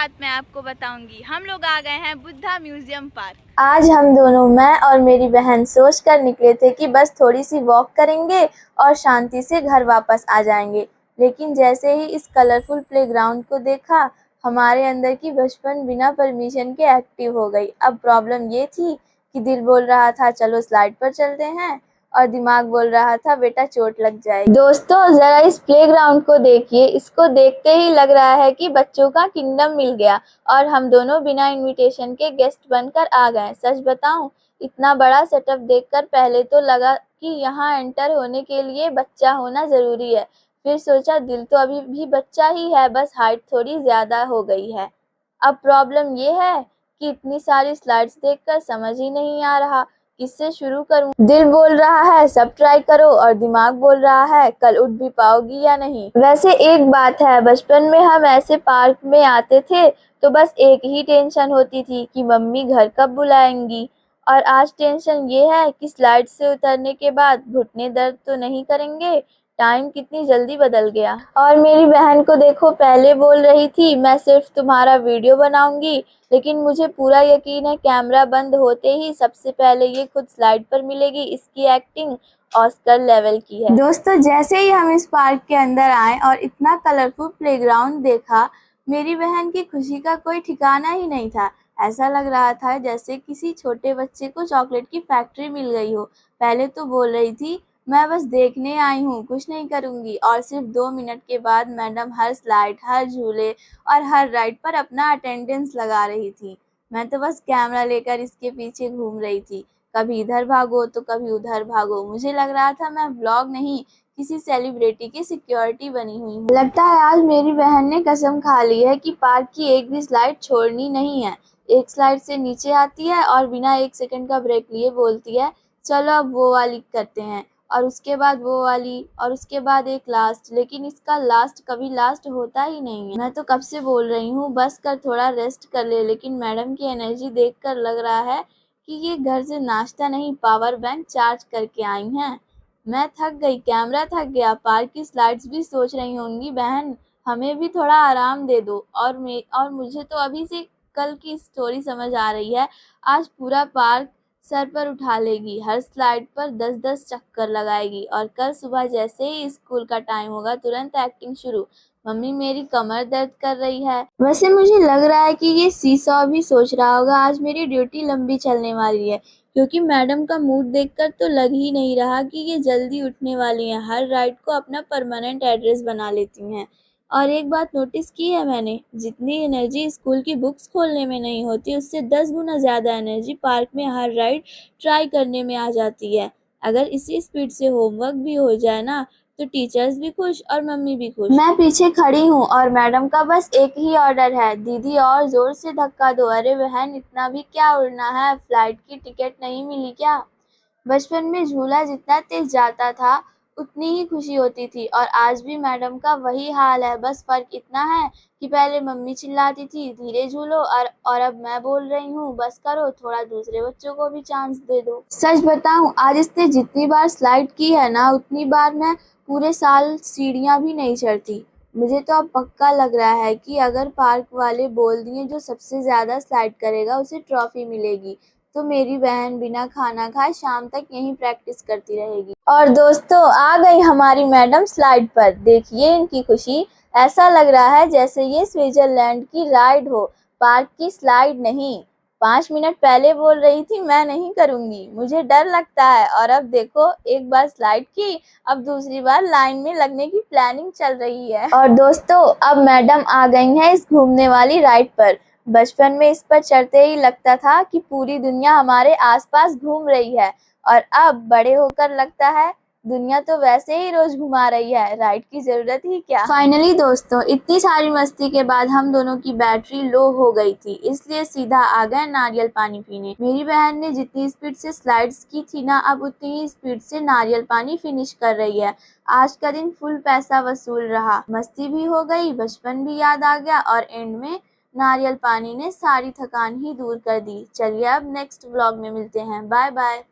बात मैं आपको बताऊंगी। हम लोग आ गए हैं बुद्धा म्यूजियम पार्क। आज हम दोनों, मैं और मेरी बहन, सोच कर निकले थे कि बस थोड़ी सी वॉक करेंगे और शांति से घर वापस आ जाएंगे। लेकिन जैसे ही इस कलरफुल प्लेग्राउंड को देखा, हमारे अंदर की बचपन बिना परमिशन के एक्टिव हो गई। अब प्रॉब्लम ये थी कि दिल बोल रहा था चलो स्लाइड पर चलते हैं, और दिमाग बोल रहा था बेटा चोट लग जाएगी। दोस्तों, जरा इस प्लेग्राउंड को देखिए। इसको देखते ही लग रहा है कि बच्चों का किंगडम मिल गया और हम दोनों बिना इनविटेशन के गेस्ट बनकर आ गए। सच बताऊं, इतना बड़ा सेटअप देखकर पहले तो लगा कि यहाँ एंटर होने के लिए बच्चा होना जरूरी है। फिर सोचा दिल तो अभी भी बच्चा ही है, बस हाइट थोड़ी ज्यादा हो गई है। अब प्रॉब्लम ये है कि इतनी सारी स्लाइड्स देखकर समझ ही नहीं आ रहा किससे शुरू करूं। दिल बोल रहा है सब ट्राई करो और दिमाग बोल रहा है कल उठ भी पाओगी या नहीं। वैसे एक बात है, बचपन में हम ऐसे पार्क में आते थे तो बस एक ही टेंशन होती थी कि मम्मी घर कब बुलाएंगी, और आज टेंशन ये है कि स्लाइड से उतरने के बाद घुटने दर्द तो नहीं करेंगे। टाइम कितनी जल्दी बदल गया। और मेरी बहन को देखो, पहले बोल रही थी मैं सिर्फ तुम्हारा वीडियो बनाऊंगी, लेकिन मुझे पूरा यकीन है कैमरा बंद होते ही सबसे पहले ये खुद स्लाइड पर मिलेगी। इसकी एक्टिंग ऑस्कर लेवल की है। दोस्तों, जैसे ही हम इस पार्क के अंदर आए और इतना कलरफुल प्लेग्राउंड देखा, मेरी बहन की खुशी का कोई ठिकाना ही नहीं था। ऐसा लग रहा था जैसे किसी छोटे बच्चे को चॉकलेट की फैक्ट्री मिल गई हो। पहले तो बोल रही थी मैं बस देखने आई हूँ, कुछ नहीं करूँगी, और सिर्फ 2 मिनट के बाद मैडम हर स्लाइड, हर झूले और हर राइड पर अपना अटेंडेंस लगा रही थी। मैं तो बस कैमरा लेकर इसके पीछे घूम रही थी। कभी इधर भागो तो कभी उधर भागो। मुझे लग रहा था मैं व्लॉग नहीं, किसी सेलिब्रिटी की सिक्योरिटी बनी हुई हूँ। लगता है आज मेरी बहन ने कसम खा ली है कि पार्क की एक भी स्लाइड छोड़नी नहीं है। एक स्लाइड से नीचे आती है और बिना 1 सेकंड का ब्रेक लिए बोलती है चलो अब वो वाली करते हैं, और उसके बाद वो वाली, और उसके बाद एक लास्ट। लेकिन इसका लास्ट कभी लास्ट होता ही नहीं है। मैं तो कब से बोल रही हूँ बस कर, थोड़ा रेस्ट कर ले, लेकिन मैडम की एनर्जी देखकर लग रहा है कि ये घर से नाश्ता नहीं पावर बैंक चार्ज करके आई हैं। मैं थक गई, कैमरा थक गया, पार्क की स्लाइड्स भी सोच रही होंगी बहन हमें भी थोड़ा आराम दे दो। और मुझे तो अभी से कल की स्टोरी समझ आ रही है। आज पूरा पार्क सर पर उठा लेगी, हर स्लाइड पर 10-10 चक्कर लगाएगी, और कल सुबह जैसे ही स्कूल का टाइम होगा तुरंत एक्टिंग शुरू। मम्मी मेरी कमर दर्द कर रही है। वैसे मुझे लग रहा है कि ये सीसॉ भी सोच रहा होगा आज मेरी ड्यूटी लंबी चलने वाली है, क्योंकि मैडम का मूड देखकर तो लग ही नहीं रहा कि ये जल्दी उठने वाली हैं। हर राइड को अपना परमानेंट एड्रेस बना लेती हैं। और एक बात नोटिस की है मैंने, जितनी एनर्जी स्कूल की बुक्स खोलने में नहीं होती, उससे 10 गुना ज़्यादा एनर्जी पार्क में हर राइड ट्राई करने में आ जाती है। अगर इसी स्पीड से होमवर्क भी हो जाए ना, तो टीचर्स भी खुश और मम्मी भी खुश। मैं पीछे खड़ी हूँ और मैडम का बस एक ही ऑर्डर है, दीदी और जोर से धक्का दो। अरे बहन, इतना भी क्या उड़ना है, फ्लाइट की टिकट नहीं मिली क्या? बचपन में झूला जितना तेज जाता था उतनी ही खुशी होती थी, और आज भी मैडम का वही हाल है। बस फर्क इतना है कि पहले मम्मी चिल्लाती थी धीरे झूलो, और अब मैं बोल रही हूँ बस करो, थोड़ा दूसरे बच्चों को भी चांस दे दो। सच बताऊं, आज इसने जितनी बार स्लाइड की है ना, उतनी बार मैं पूरे साल सीढ़ियाँ भी नहीं चढ़ती। मुझे तो अब पक्का लग रहा है कि अगर पार्क वाले बोल दिए जो सबसे ज्यादा स्लाइड करेगा उसे ट्रॉफी मिलेगी, तो मेरी बहन बिना खाना खाए शाम तक यहीं प्रैक्टिस करती रहेगी। और दोस्तों, आ गई हमारी मैडम स्लाइड पर। देखिए इनकी खुशी, ऐसा लग रहा है जैसे ये स्विट्जरलैंड की राइड हो, पार्क की स्लाइड नहीं। 5 मिनट पहले बोल रही थी मैं नहीं करूंगी, मुझे डर लगता है, और अब देखो एक बार स्लाइड की, अब दूसरी बार लाइन में लगने की प्लानिंग चल रही है। और दोस्तों, अब मैडम आ गई हैं इस घूमने वाली राइड पर। बचपन में इस पर चढ़ते ही लगता था कि पूरी दुनिया हमारे आसपास घूम रही है, और अब बड़े होकर लगता है दुनिया तो वैसे ही रोज घुमा रही है, राइड की जरूरत ही क्या। फाइनली दोस्तों, इतनी सारी मस्ती के बाद हम दोनों की बैटरी लो हो गई थी, इसलिए सीधा आ गए नारियल पानी पीने। मेरी बहन ने जितनी स्पीड से स्लाइड्स की थी ना, अब उतनी ही स्पीड से नारियल पानी फिनिश कर रही है। आज का दिन फुल पैसा वसूल रहा, मस्ती भी हो गई, बचपन भी याद आ गया, और एंड में नारियल पानी ने सारी थकान ही दूर कर दी। चलिए अब नेक्स्ट व्लॉग में मिलते हैं। Bye bye.